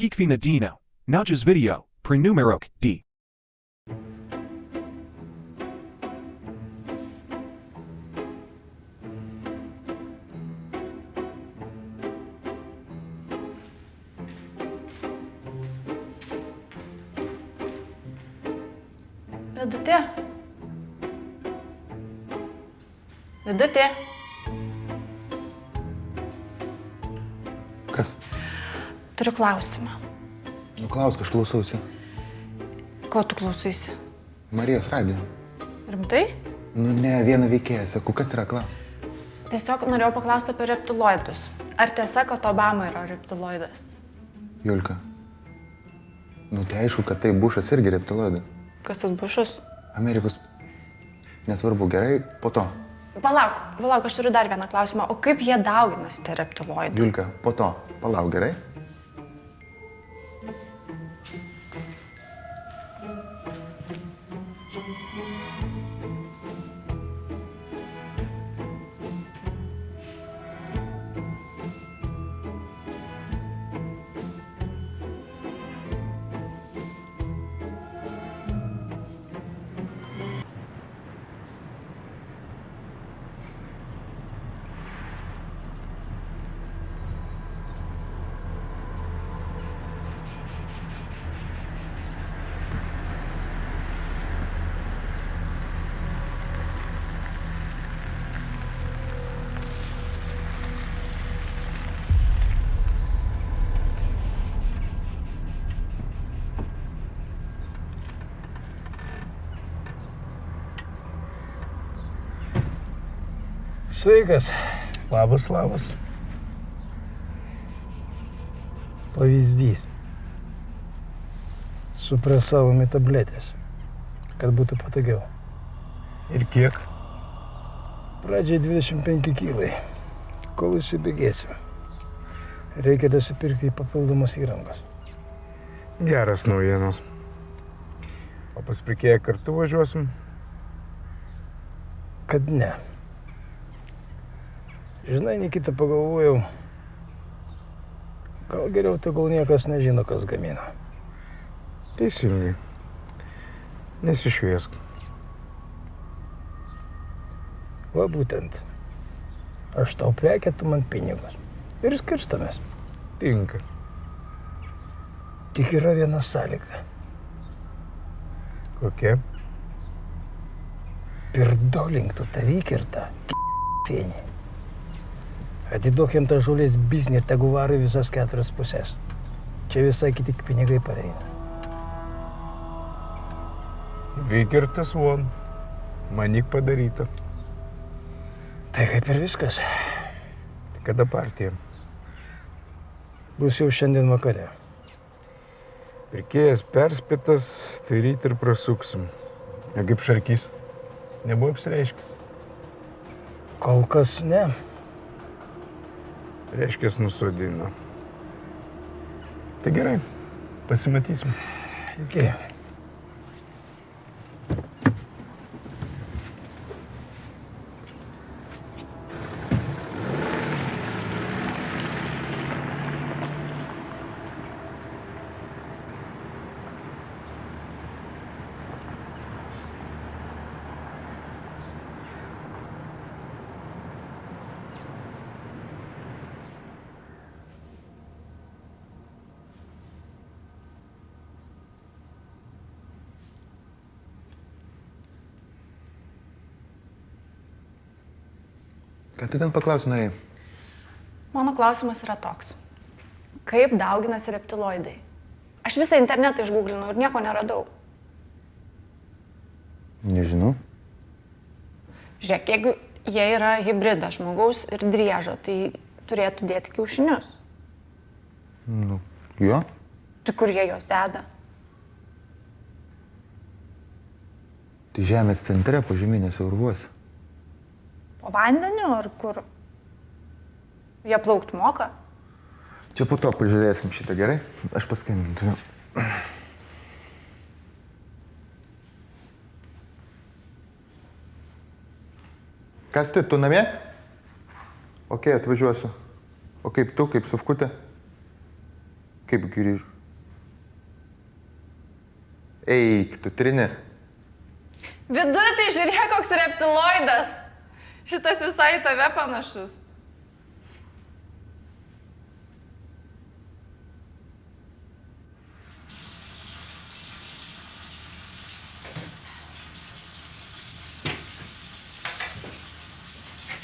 Kiekviena diena. Naujas video. Prenumerok D. Vidutė. Vidutė. Kas? Turiu klausimą. Nu, klausk, aš klausausi. Ko tu klausaisi? Marijos radijo. Rimtai? Nu, ne, vieną veikėją, sakau, kas yra klaus? Tiesiog norėjau paklausti apie reptiloidus. Ar tiesa, kad Obama yra reptiloidas? Julka. Nu, tai aišku, kad tai Bušas irgi reptiloidas. Kas tas Bušas? Amerikos. Nesvarbu, gerai, po to. Palauk, aš turiu dar vieną klausimą. O kaip jie dauginasi, tie reptiloidai? Julka, po to. Palauk, gerai? Sveikas. Labas, labas. Pavyzdys. Supresavome tabletės, kad būtų patogiau. Ir kiek? Pradžiai 25 kilai, kol įsibėgėsiu. Reikia dasipirkti papildomos įrangos. Geras naujienos. O pas pirkėją kartu važiuosim? Kad ne. Žinai, Nikita, pagalvojau, gal geriau tegul niekas nežino, kas gamina. Teisingai. Nesišviesk. Va būtent. Aš tau prekę, tu man pinigus. Ir skirstamės. Tinka. Tik yra viena sąlyga. Kokia? Pirdolink tu tą vykirtą, fėnį. Atiduok jam tą žolės biznį ir tegu varo visas 4 pusės. Čia visai kiti pinigai pareina. Vykirtas von. Manyk padaryta. Tai kaip ir viskas. Kada partija? Bus jau šiandien vakare. Pirkėjas perspėtas, tai ryt ir prasuksim. Ne kaip Šarkys. Nebuvo apsireiškęs. Kol kas ne. Reiškės nusodino. Tai gerai, pasimatysim. Iki. Ką tu ten paklausi norėjai? Mano klausimas yra toks. Kaip dauginasi reptiloidai? Aš visą internetą išgūglinau ir nieko neradau. Nežinau. Žiūrėk, jeigu jie yra hibridas žmogaus ir driežo, tai turėtų dėti kiaušinius. Nu, jo. Tai kur jie juos deda? Tai žemės centre, požeminėse urvuose. Po vandeniu ar kur? Jie plaukt moka? Čia po to pažiūrėsim šitą, gerai? Aš paskambintu. Kas tai, tu namie? Ok, atvažiuosiu. O kaip tu, kaip Sufkutė? Kaip grįžu? Eik, tu trini. Viduje tai žiūrėk, koks reptiloidas. Šitas visai į tave panašus.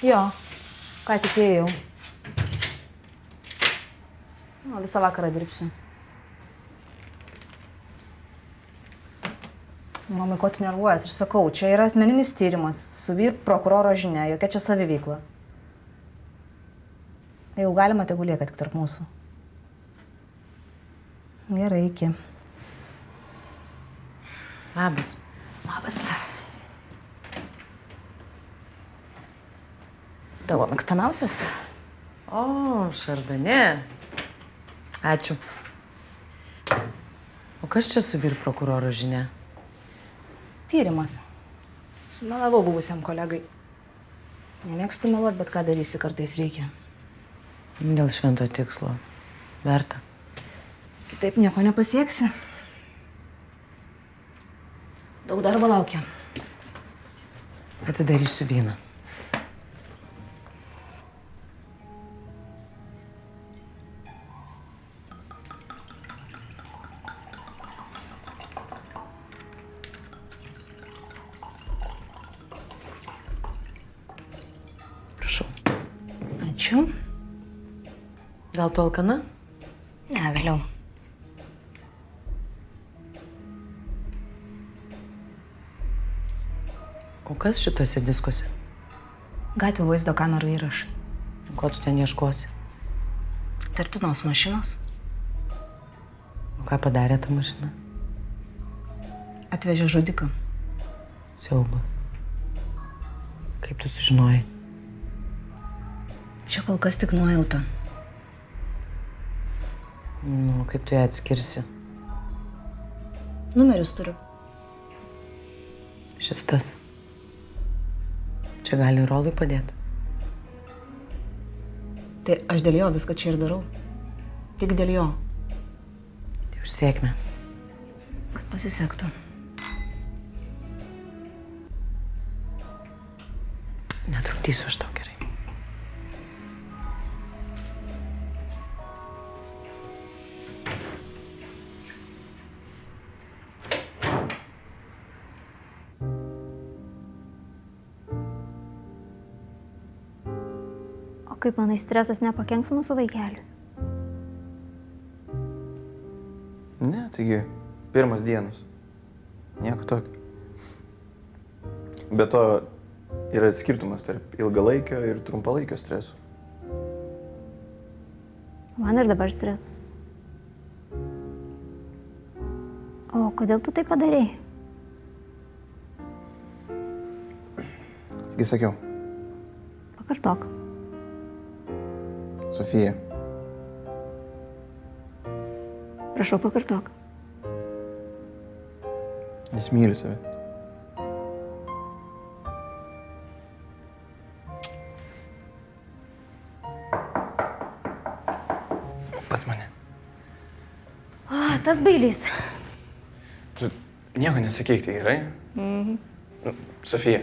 Jo, ką tik ėjau. O visą vakarą dirbsiu. Mamai, ko tu nervuojas? Aš sakau, čia yra asmeninis tyrimas, su vyr prokuroro žinia, jokia čia saviveikla. Jau galima tegu lieka tik tarp mūsų. Gerai, iki. Labas. Labas. Tavo mėgstamiausias? O, šardonė. Ačiū. O kas čia su vyr prokuroro žinia? Tyrimas. Sumelavau buvusiam kolegai. Nemėgstu meluot, bet ką darysi, kartais reikia. Dėl švento tikslo. Verta. Kitaip nieko nepasieksi. Daug darbo laukia. Atidarysiu vyną. Prašau. Ačiū. Gal tu alkana? Ne, vėliau. O kas šitose diskuose? Gatvių vaizdo kamerų įrašai. Ko tu ten ieškosi? Tartinos mašinos. O ką padarė ta mašina? Atvežė žudiką. Siauba. Kaip tu sužinojai? Čia kol kas tik nuojauta. Nu, kaip tu ją atskirsi? Numerius turiu. Šis tas. Čia gali Rolui padėti. Tai aš dėl jo viską čia ir darau. Tik dėl jo. Tai už sėkmę. Kad pasisektų. Netrukdysiu aš tau gerai. O kaip manai, stresas nepakenks mūsų vaikeliui? Ne, taigi, pirmas dienos. Nieko tokio. Be to, yra skirtumas tarp ilgalaikio ir trumpalaikio streso. Man ir dabar stresas. O kodėl tu tai padarei? Taigi sakiau, Pakartok. Sofija, Prašau, pakartok. jis myli tave. Pas mane. O, tas bailys. Tu nieko nesakyk, tai gerai? Sofija.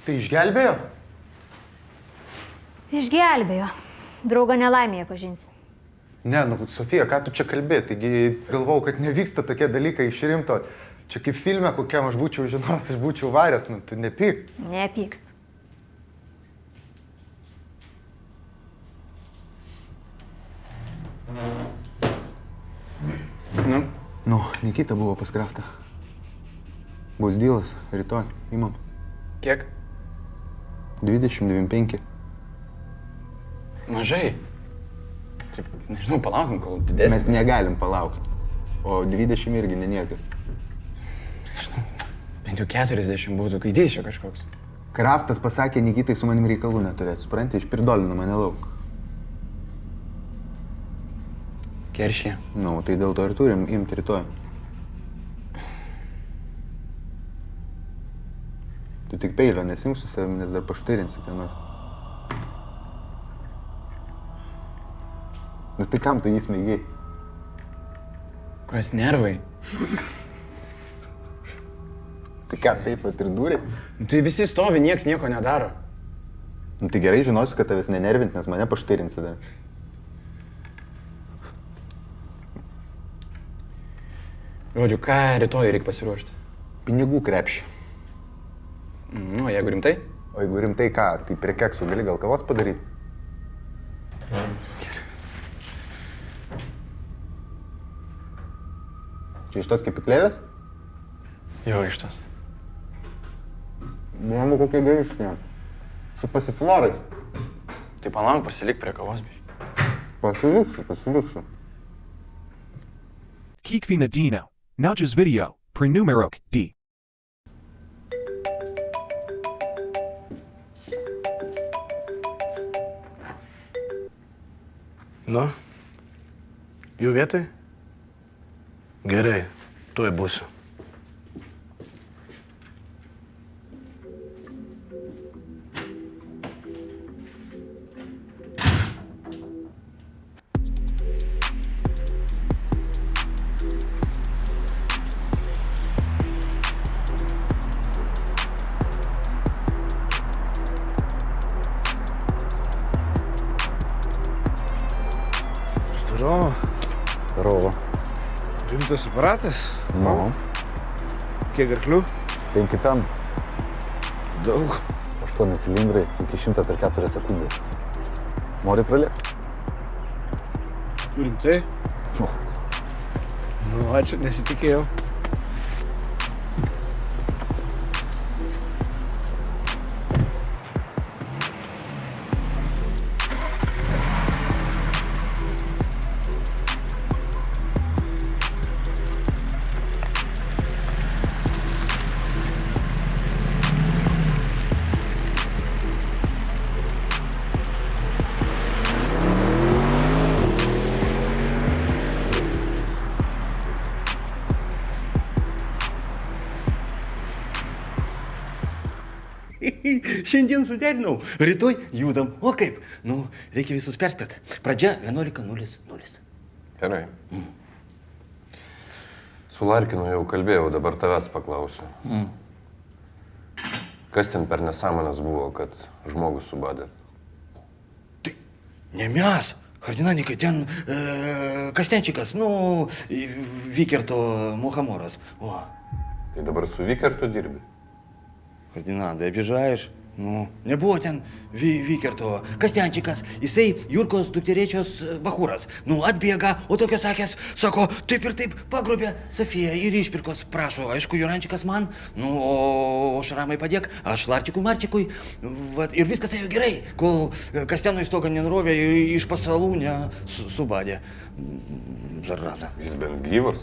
Tai išgelbėjo? Išgelbėjo. Draugą nelaimėje pažinsi. Ne, nu, Sofija, ką tu čia kalbė? Taigi galvau, kad nevyksta tokie dalykai iš rimto. Čia kaip filme, kokiam aš būčiau žinos, aš būčiau varęs, nu, tu nepyk. Nepykstu. Nu? Nu, Nikita buvo pas Kraftą. Bus dylas, rytoj, imam. Kiek? 20-25. Mažai. Taip, nežinau, palaukim, kol didesnė. Mes negalim palaukti. O 20 irgi neniekas. Nežinau, bent jau 40 būtų, kai dydžio kažkoks. Kraftas pasakė, Nikitai su manim reikalų neturėtų. Supranti, išpirdolino mane lauk. Keršė. Nu, tai dėl to ir turim imti rytoj. Tu tik peilio nesimk su savimi, nes dar paštairinsi, ką nors. Nu tai kam tu jį smeigiai? Kas nervai? Tai ką, taip pat ir dūrė? Nu, tai visi stovi, nieks nieko nedaro. Nu tai gerai, žinosiu, kad tavęs nenervint, nes mane paštairinsi dar. Žodžiu, ką rytoj reikia pasiruošti? Pinigų krepšį. Nu, jeigu rimtai? O jeigu rimtai ką, tai prie keksų gali gal kavos padaryti? Čia iš tos kepiklėvės? Jo, iš tos. Buomu kokie gaišinė. Su pasiflorais. Tai palauk, pasilik prie kavos, biškai. Pasiliksiu. Kikvina Dino. Now's video. Prenumerok D. Nu, jų vietoj? Gerai, tuoj būsiu. Здорово. Здороvo. Rimtas aparatas? Nu, Kiek arklių? 5 ten, Daug. 8 cilindrai, iki 100 per 4 sekundės. Nori pralėkti? Rimtai? Nu. Nu, ačiū, nesitikėjau. Šiandien suderinau, rytoj judam. O kaip? Nu, reikia visus perspėti. Pradžia 11:00. Gerai. Su Larkinu jau kalbėjau, dabar tavęs paklausiu. Kas ten per nesąmonės buvo, kad žmogus subadė? Tai ne mes, kardinalikai, ten Kastenčikas, nu, Vikerto Мухоморос. O. Tai dabar su Vikertu dirbi? Кардинал, да обижаешь? Ну, не buvo ten Vikerto Kastenčikas, jisai Jurkos dukterėčios Bachuras. Nu, atbėga, o tokios akės, sako, taip ir taip pagrobė Sofiją ir išpirkos prašo. Aišku, Jurančikas man, nu, o Šaramai padėk, aš Larčikui Marčikui. Vat, ir viskas ėjo gerai, kol Kastenui stogą nenurovė ir iš pasalų nesubadė. Zaraza. Jis bent gyvas?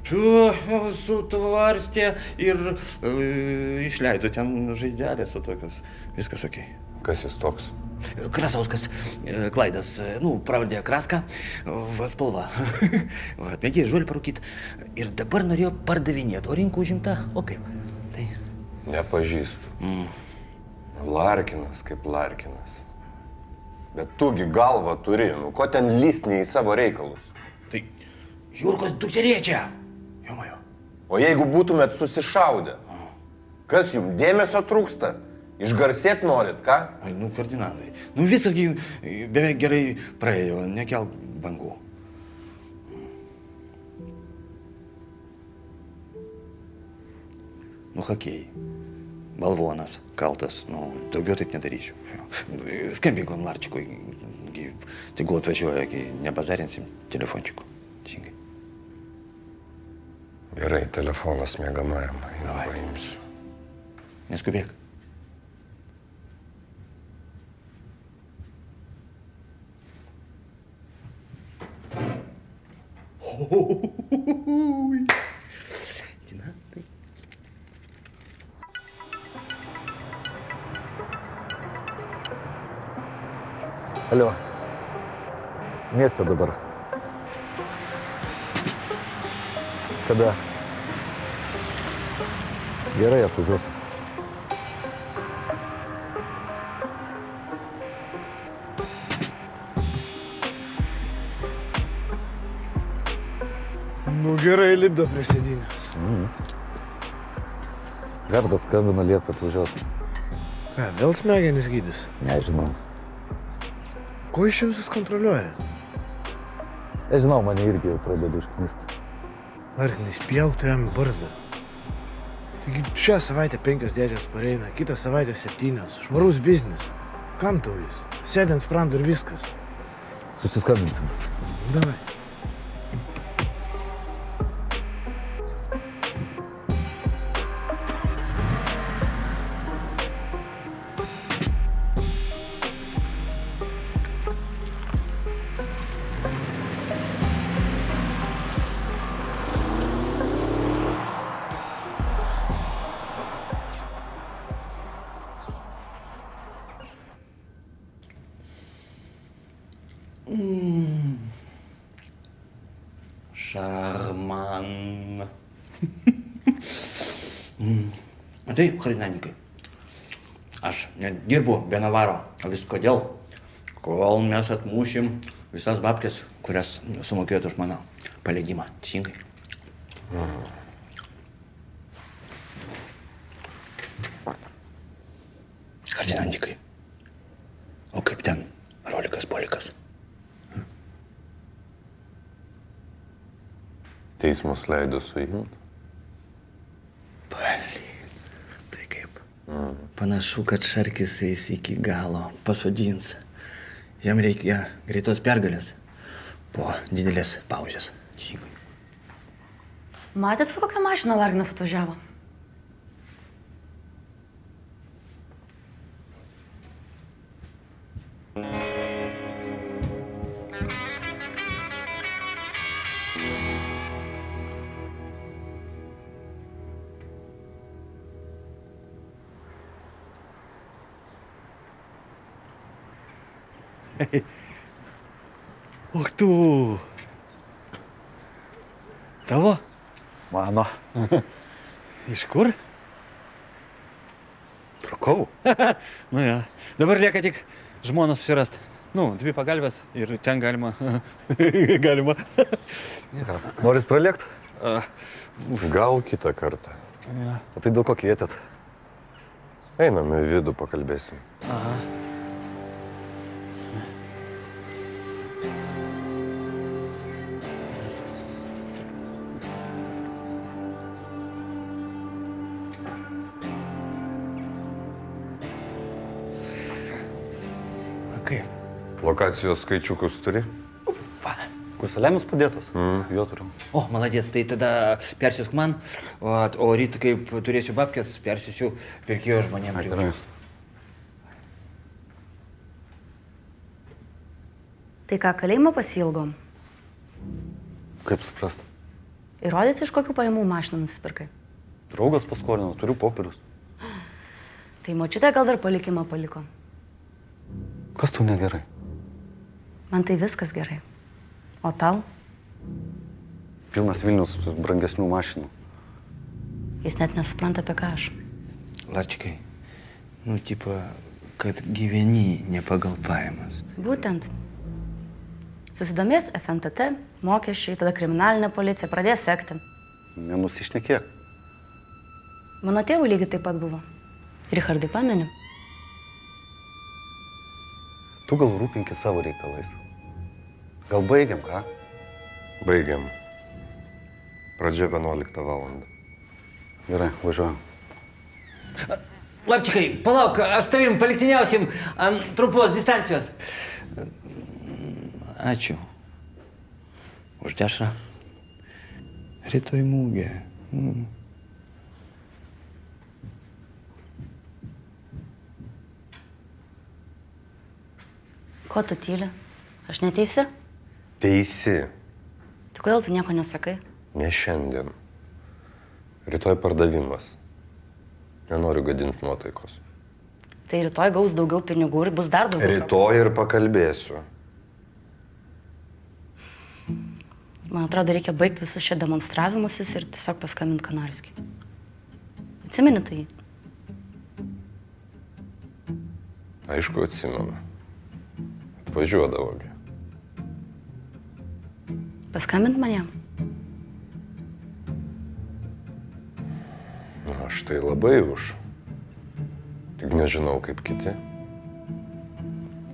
Sutvarstė ir išleido ten žaizdelės su tokios. Viskas okei. Kas jis toks? Krasauskas, Klaidas, nu, pravardė Kraska, spalva. Atmėgė žolį parūkyt. Ir dabar norėjo pardavinėti, o rinka užimta, o kaip? Tai... Nepažįstu. Larkinas kaip Larkinas. Bet tugi galvą turi, nu, ko ten lysni į savo reikalus? Tai Jurkos dukterėčia. Jomajo. O jeigu būtumėt susišaudę, kas jums dėmesio trūksta? Išgarsėt norit, ką? Ai, nu, kardinalai, nu visasgi beveik gerai praėjo, nekelk bangų. Nu, hakėjai. Balvonas, kaltas, nu, daugiau taip nedarysiu. Skambink man Larčikui, tegul atvažiuoja, nebazarinsim telefončiku. Teisingai. Gerai, telefonas mėgamajam, einu paimsiu. Neskubėk. Alio. Mieste dabar. Kada? Gerai, atvažiuosiu. Nu gerai, lipdo prie sėdynės. Gardas skambina liepą atvažiuoti. Ką, vėl smegenis gydys? Nežinau. Ko iš čia visus kontroliuoja? Nežinau, mane irgi jau pradeda užknisti. Larkinai, spjauk tu jam į barzdą. Taigi šią savaitę 5 dėžės pareina, kitą savaitę 7. Švarus biznis. Kam tau jis? Sėdė ant sprando ir viskas. Susiskambinsim. Davai. Šarman. Tai, chardinanikai, aš nedirbu be navaro, o vis kodėl, kol mes atmušim visas babkės, kurias sumokėjot už mano paleidimą. Teisingai. Chardinanikai, o kaip ten rolikas polikas? Teismas leido suimti. Tai kaip? Panašu, kad Šarkis eis iki galo, pasodins. Jam reikia greitos pergalės po didelės pauzės. Matėt, su kokia mašina Larginas atvažiavo? Och tu! Tavo? Mano. Iš kur? Trukau. Nu ja. Dabar lieka tik žmoną susirast. Nu, 2 pagalbės ir ten galima. Galima. Norit pralėkt? Gal kitą kartą. Ja. O tai dėl ko kvietėt? Einam į vidų, pakalbėsim. Aha. Kaip? Lokacijos skaičiukus turi? Kur saliamis padėtas? Jo turiu. O, maladės, tai tada persiusk man, o ryt, kaip turėsiu babkės, persiusiu pirkėjo žmonėm privačius. Tai ką, kalėjimo pasilgom? Kaip suprast? Įrodys, iš kokių pajamų mašiną nusipirkai? Draugas paskolino, turiu popierius. Tai močiutė gal dar palikimą paliko. Kas tau negerai? Man tai viskas gerai. O tau? Pilnas Vilnius brangesnių mašinų. Jis net nesupranta, apie ką aš. Larčikai, nu, tipo, kad gyveni ne pagal pajamas. Būtent. Susidomės FNTT, mokesčiai, tada kriminalinė policija pradės sekti. Nenusišnekėk. Mano tėvų lygiai taip pat buvo. Richardai, pameni? Tu gal rūpinki savo reikalais. Gal baigiam, ką? Baigiam. Pradžia 11 valandą. Gerai, važiuojam. Larčikai, palauk, aš tavim paliktiniausim ant trumpos distancijos. Ačiū. Už dešrą. Rytoj mūgė. Ko tu tyli? Aš neteisi? Teisi. Tai kodėl tu nieko nesakai? Ne šiandien. Rytoj pardavimas. Nenoriu gadinti nuotaikos. Tai rytoj gaus daugiau pinigų ir bus dar daugiau. Rytoj ir pakalbėsiu. Man atrodo, reikia baigti visus šie demonstravimusis ir tiesiog paskambinti Kanarskiui. Atsimeni tu jį? Aišku, atsimenu. Atvažiuodavogi. Paskambint man jam? Aš tai labai už. Tik nežinau kaip kiti.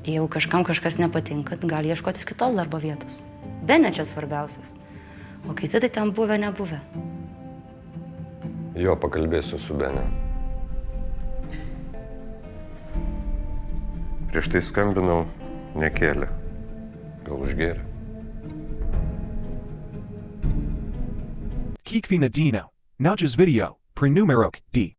Jeigu kažkam kažkas nepatinka, gali ieškotis kitos darbo vietos. Bene čia svarbiausias. O kiti tai ten buvę, nebuvę. Jo, pakalbėsiu su Bene. Prieš tai skambinau, nekėlė. Gal užgėrė. Kikvina Dino. Nauja's video. Prenumerok D.